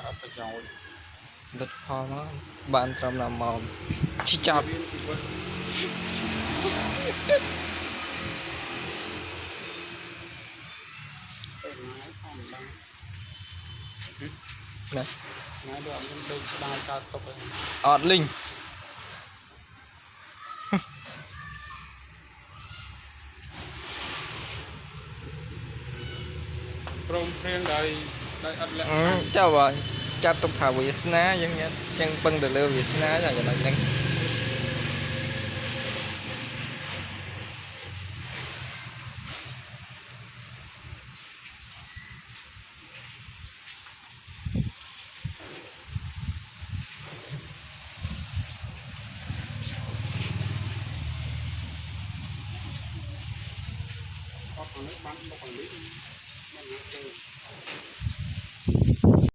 อัปยาวดัดพอมาบ้านตรำนำมอมชิจับนะงานเดือนมันเป็นสไตล์การตกเองออดลิงโปร่งเพรียงได้อัดแหละเจ้าว่าจัดตกถาววิสนายังเงี้ยยังเปิงเดลวิสนาอย่างนั้นยังก็ทำให้บ้านตกของนี้มันเยอะเกิน